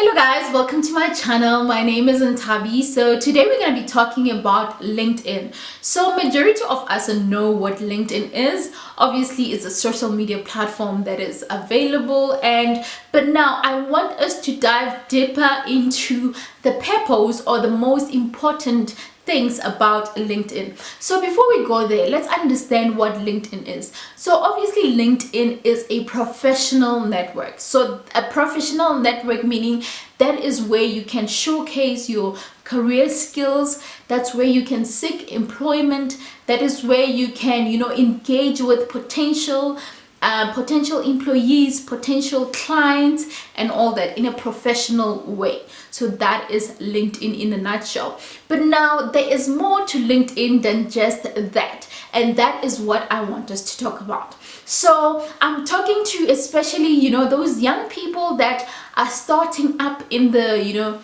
Hello guys, welcome to my channel. My name is Ntabi. So today we're going to be talking about LinkedIn. So majority of us know what LinkedIn is. Obviously it's a social media platform that is available, but now I want us to dive deeper into the purpose or the most important things about LinkedIn. So before we go there, let's understand what LinkedIn is. So obviously LinkedIn is a professional network. So a professional network meaning that is where you can showcase your career skills. That's where you can seek employment. That is where you can, engage with potential employees, potential clients, and all that in a professional way. So that is LinkedIn in a nutshell. But now there is more to LinkedIn than just that, and that is what I want us to talk about. So I'm talking to especially those young people that are starting up in the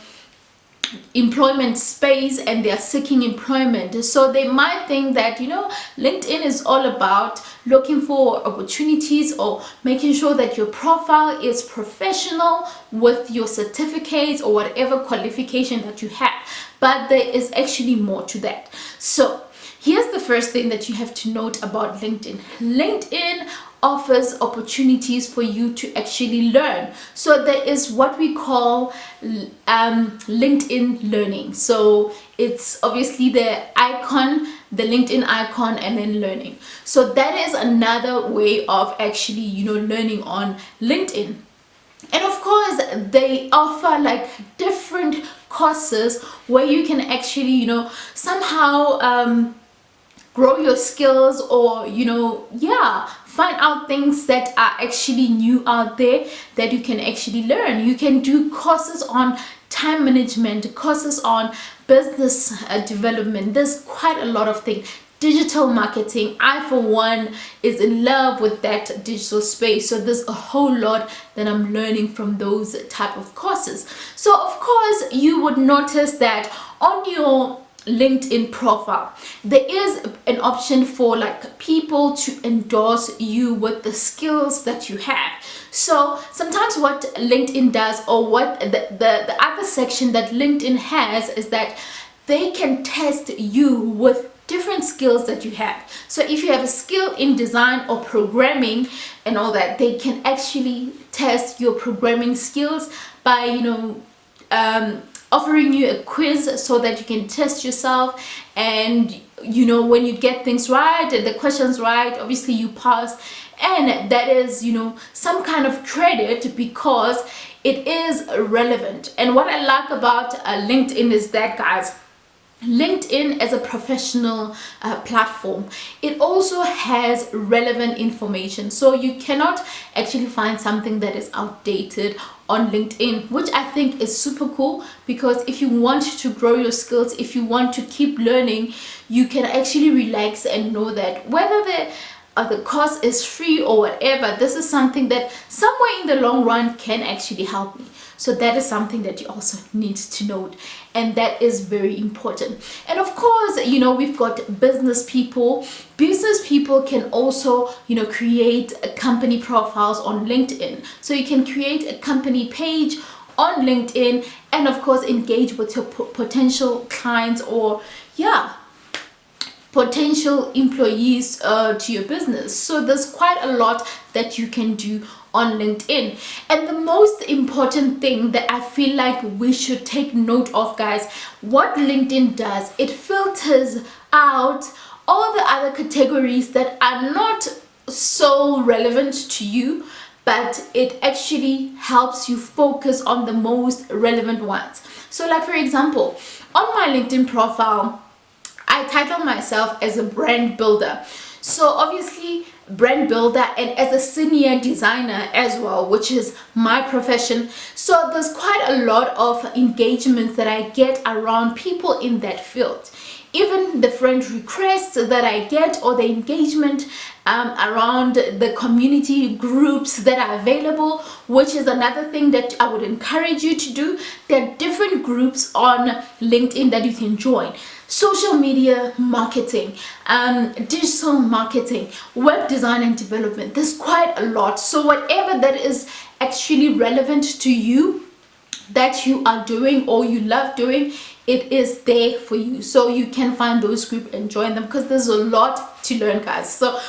employment space and they are seeking employment. So they might think that LinkedIn is all about looking for opportunities or making sure that your profile is professional with your certificates or whatever qualification that you have, but there is actually more to that. So here's the first thing that you have to note about LinkedIn. LinkedIn offers opportunities for you to actually learn. So there is what we call LinkedIn learning. So it's obviously the LinkedIn icon, and then learning. So that is another way of actually learning on LinkedIn. And of course they offer like different courses where you can actually somehow grow your skills, or find out things that are actually new out there that you can actually learn. You can do courses on time management, courses on business development. There's quite a lot of things. Digital marketing, I for one is in love with that digital space. So there's a whole lot that I'm learning from those type of courses. So of course you would notice that on your LinkedIn profile there is an option for like people to endorse you with the skills that you have. So sometimes what LinkedIn does, or what the other section that LinkedIn has, is that they can test you with different skills that you have. So if you have a skill in design or programming and all that, they can actually test your programming skills by offering you a quiz so that you can test yourself, and when you get things right and the questions right, obviously you pass, and that is some kind of credit because it is relevant. And what I like about LinkedIn is that, guys, LinkedIn as a professional platform, it also has relevant information. So you cannot actually find something that is outdated on LinkedIn, which I think is super cool, because if you want to grow your skills, if you want to keep learning, you can actually relax and know that whether the course is free or whatever, this is something that somewhere in the long run can actually help me. So that is something that you also need to note, and that is very important. And of course we've got business people. Business people can also create company profiles on LinkedIn. So you can create a company page on LinkedIn and of course engage with your potential clients, or potential employees to your business. So there's quite a lot that you can do on LinkedIn. And the most important thing that I feel like we should take note of, guys, what LinkedIn does, it filters out all the other categories that are not so relevant to you, but it actually helps you focus on the most relevant ones. So like for example, on my LinkedIn profile, I title myself as a brand builder. So obviously brand builder, and as a senior designer as well, which is my profession. So there's quite a lot of engagements that I get around people in that field. Even the friend requests that I get, or the engagement around the community groups that are available, which is another thing that I would encourage you to do. There are different groups on LinkedIn that you can join. Social media marketing, digital marketing, web design and development. There's quite a lot. So whatever that is actually relevant to you, that you are doing or you love doing, it is there for you. So you can find those groups and join them, because there's a lot to learn, guys. So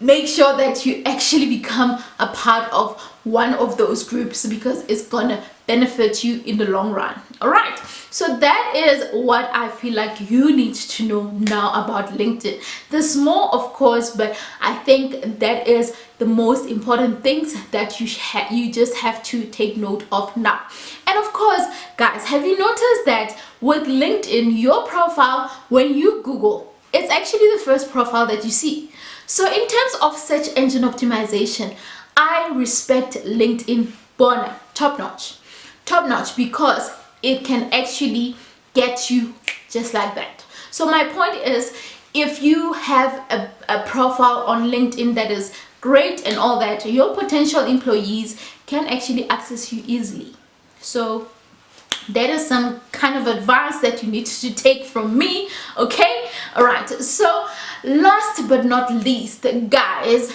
make sure that you actually become a part of one of those groups, because it's gonna benefit you in the long run. All right, so that is what I feel like you need to know now about LinkedIn. There's more, of course, but I think that is the most important things that you just have to take note of now. And of course, guys, have you noticed that with LinkedIn, your profile, when you Google, it's actually the first profile that you see. So in terms of search engine optimization, I respect LinkedIn Bona, top notch, because it can actually get you just like that. So my point is, if you have a profile on LinkedIn that is great and all that, your potential employees can actually access you easily. So that is some kind of advice that you need to take from me, okay? All right, so last but not least, guys,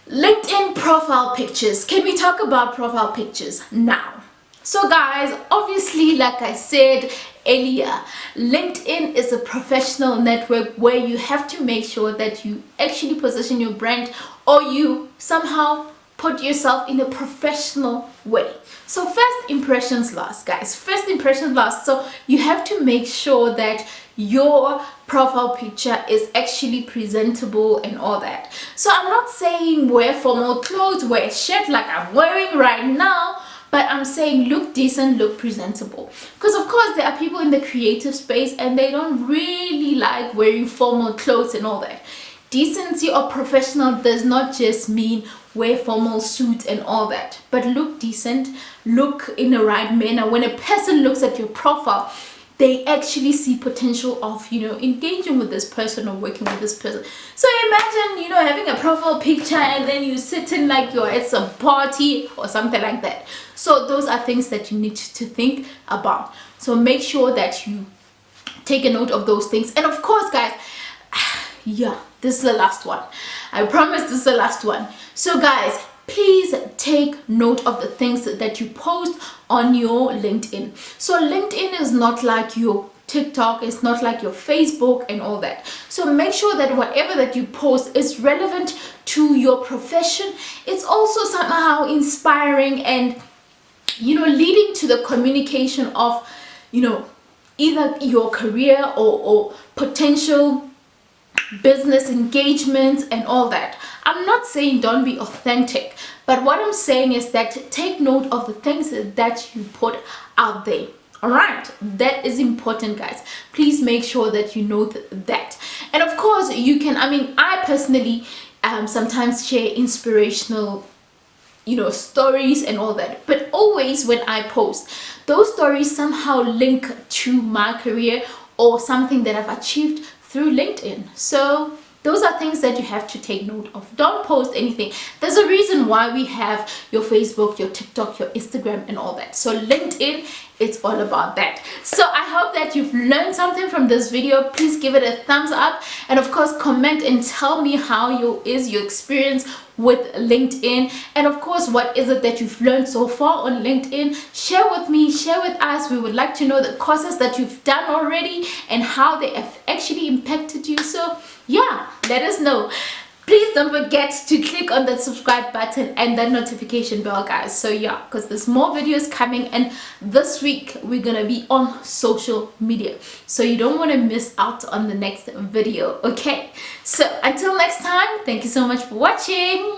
LinkedIn profile pictures. Can we talk about profile pictures now? So guys, obviously, like I said earlier, LinkedIn is a professional network where you have to make sure that you actually position your brand, or you somehow put yourself in a professional way. So first impressions last, guys. First impressions last. So you have to make sure that your profile picture is actually presentable and all that. So I'm not saying wear formal clothes, wear a shirt like I'm wearing right now, but I'm saying look decent, look presentable. Because of course there are people in the creative space and they don't really like wearing formal clothes and all that. Decency or professional does not just mean wear formal suits and all that, but look decent, look in the right manner. When a person looks at your profile, they actually see potential of, you know, engaging with this person or working with this person. So imagine, you know, having a profile picture and then you sitting like you're at some party or something like that. So those are things that you need to think about. So make sure that you take a note of those things. And of course, guys, yeah, this is the last one. I promise this is the last one. So guys, please take note of the things that you post on your LinkedIn. So LinkedIn is not like your TikTok, it's not like your Facebook and all that. So make sure that whatever that you post is relevant to your profession. It's also somehow inspiring and, you know, leading to the communication of, you know, either your career or potential business engagements and all that. I'm not saying don't be authentic, but what I'm saying is that take note of the things that you put out there. All right, that is important, guys. Please make sure that you know that. And of course you can, I mean, I personally sometimes share inspirational, you know, stories and all that, but always when I post, those stories somehow link to my career or something that I've achieved through LinkedIn. So those are things that you have to take note of. Don't post anything. There's a reason why we have your Facebook, your TikTok, your Instagram and all that. So LinkedIn, it's all about that. So I hope that you've learned something from this video. Please give it a thumbs up, and of course comment and tell me how your experience with LinkedIn, and of course what is it that you've learned so far on LinkedIn. Share with me, share with us. We would like to know the courses that you've done already and how they have actually impacted you. So yeah, let us know. Please don't forget to click on that subscribe button and that notification bell, guys. So yeah, because there's more videos coming, and this week we're gonna be on social media, so you don't want to miss out on the next video. Okay, so until next time, thank you so much for watching.